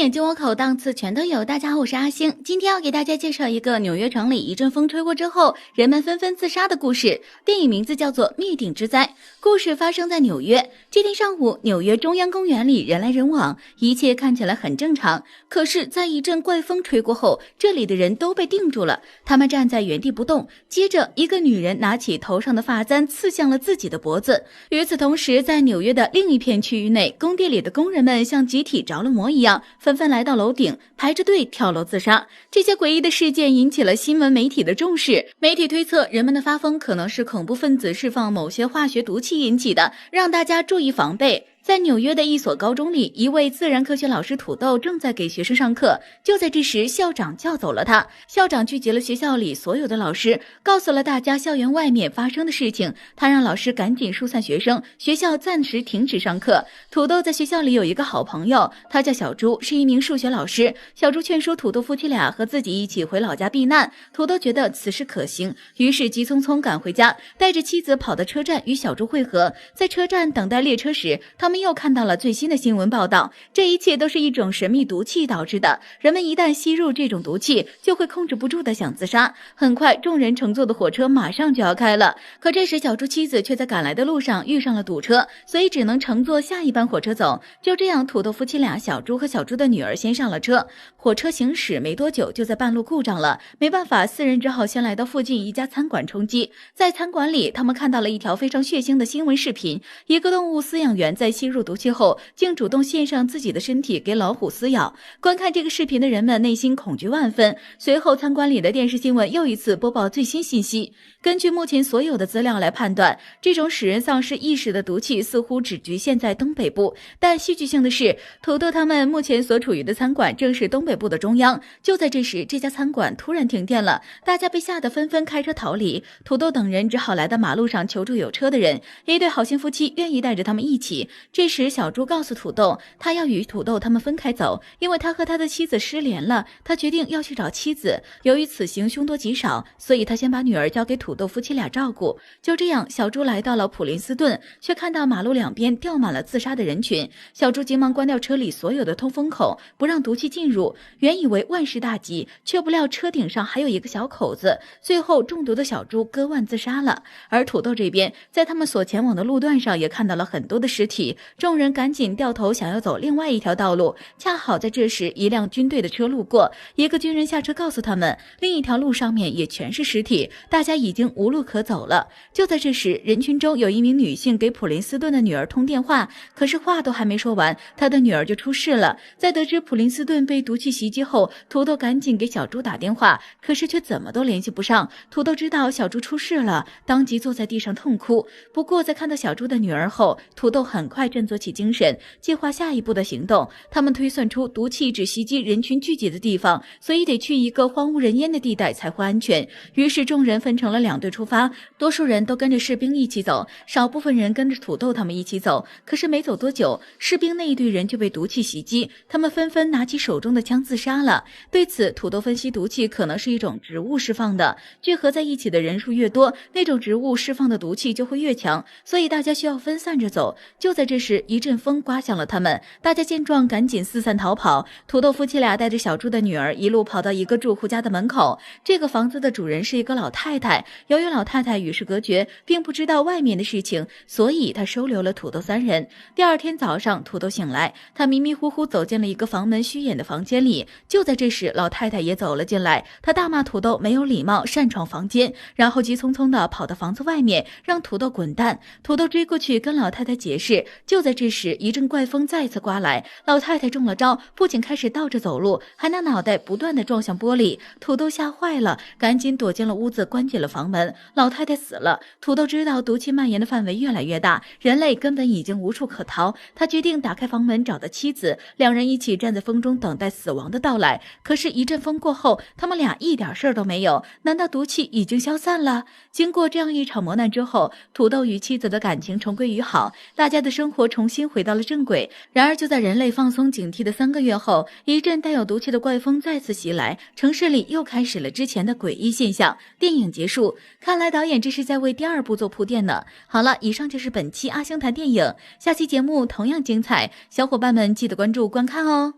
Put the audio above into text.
影进我口，档次全都有。大家好，我是阿星，今天要给大家介绍一个纽约城里一阵风吹过之后，人们纷纷自杀的故事。电影名字叫做《灭顶之灾》，故事发生在纽约。这天上午，纽约中央公园里人来人往，一切看起来很正常。可是，在一阵怪风吹过后，这里的人都被定住了，他们站在原地不动。接着，一个女人拿起头上的发簪，刺向了自己的脖子。与此同时，在纽约的另一片区域内，工地里的工人们像集体着了魔一样，纷纷来到楼顶，排着队跳楼自杀。这些诡异的事件引起了新闻媒体的重视。媒体推测，人们的发疯可能是恐怖分子释放某些化学毒气引起的，让大家注意防备。在纽约的一所高中里，一位自然科学老师土豆正在给学生上课。就在这时，校长叫走了他。校长聚集了学校里所有的老师，告诉了大家校园外面发生的事情。他让老师赶紧疏散学生，学校暂时停止上课。土豆在学校里有一个好朋友，他叫小猪，是一名数学老师。小猪劝说土豆夫妻俩和自己一起回老家避难。土豆觉得此事可行，于是急匆匆赶回家，带着妻子跑到车站与小猪会合。在车站等待列车时，他们又看到了最新的新闻报道，这一切都是一种神秘毒气导致的。人们一旦吸入这种毒气，就会控制不住的想自杀。很快，众人乘坐的火车马上就要开了，可这时小猪妻子却在赶来的路上遇上了堵车，所以只能乘坐下一班火车走。就这样，土豆夫妻俩小猪和小猪的女儿先上了车。火车行驶没多久，就在半路故障了，没办法，四人只好先来到附近一家餐馆充饥。在餐馆里，他们看到了一条非常血腥的新闻视频，一个动物饲养员在吸入毒气后，竟主动献上自己的身体给老虎撕咬。观看这个视频的人们内心恐惧万分。随后，餐馆里的电视新闻又一次播报最新信息。根据目前所有的资料来判断，这种使人丧失意识的毒气似乎只局限在东北部。但戏剧性的是，土豆他们目前所处于的餐馆正是东北部的中央。就在这时，这家餐馆突然停电了，大家被吓得纷纷开车逃离。土豆等人只好来到马路上求助有车的人，一对好心夫妻愿意带着他们一起。这时小猪告诉土豆，他要与土豆他们分开走，因为他和他的妻子失联了，他决定要去找妻子。由于此行凶多吉少，所以他先把女儿交给土豆夫妻俩照顾。就这样，小猪来到了普林斯顿，却看到马路两边吊满了自杀的人群。小猪急忙关掉车里所有的通风口，不让毒气进入。原以为万事大吉，却不料车顶上还有一个小口子。最后，中毒的小猪割腕自杀了。而土豆这边，在他们所前往的路段上也看到了很多的尸体，众人赶紧掉头想要走另外一条道路。恰好在这时，一辆军队的车路过，一个军人下车告诉他们，另一条路上面也全是尸体，大家已经无路可走了。就在这时，人群中有一名女性给普林斯顿的女儿通电话，可是话都还没说完，她的女儿就出事了。在得知普林斯顿被毒气袭击后，土豆赶紧给小猪打电话，可是却怎么都联系不上。土豆知道小猪出事了，当即坐在地上痛哭。不过在看到小猪的女儿后，土豆很快振作起精神，计划下一步的行动。他们推算出毒气只袭击人群聚集的地方，所以得去一个荒无人烟的地带才会安全。于是众人分成了两队出发，多数人都跟着士兵一起走，少部分人跟着土豆他们一起走。可是没走多久，士兵那一队人就被毒气袭击，他们纷纷拿起手中的枪自杀了。对此，土豆分析毒气可能是一种植物释放的，聚合在一起的人数越多，那种植物释放的毒气就会越强，所以大家需要分散着走。就在这时，一阵风刮向了他们，大家见状赶紧四散逃跑。土豆夫妻俩带着小猪的女儿一路跑到一个住户家的门口，这个房子的主人是一个老太太，由于老太太与世隔绝，并不知道外面的事情，所以她收留了土豆三人。第二天早上，土豆醒来，他迷迷糊糊走进了一个房门虚掩的房间里。就在这时，老太太也走了进来，她大骂土豆没有礼貌，擅闯房间，然后急匆匆地跑到房子外面，让土豆滚蛋。土豆追过去跟老太太解释。就在这时，一阵怪风再次刮来，老太太中了招，不仅开始倒着走路，还拿脑袋不断地撞向玻璃。土豆吓坏了，赶紧躲进了屋子，关紧了房门。老太太死了。土豆知道毒气蔓延的范围越来越大，人类根本已经无处可逃。他决定打开房门找到妻子，两人一起站在风中等待死亡的到来。可是，一阵风过后，他们俩一点事儿都没有。难道毒气已经消散了？经过这样一场磨难之后，土豆与妻子的感情重归于好，大家的生活重新回到了正轨。然而就在人类放松警惕的3个月后，一阵带有毒气的怪风再次袭来，城市里又开始了之前的诡异现象。电影结束，看来导演这是在为第2部做铺垫呢。好了，以上就是本期阿星谈电影，下期节目同样精彩，小伙伴们记得关注观看哦。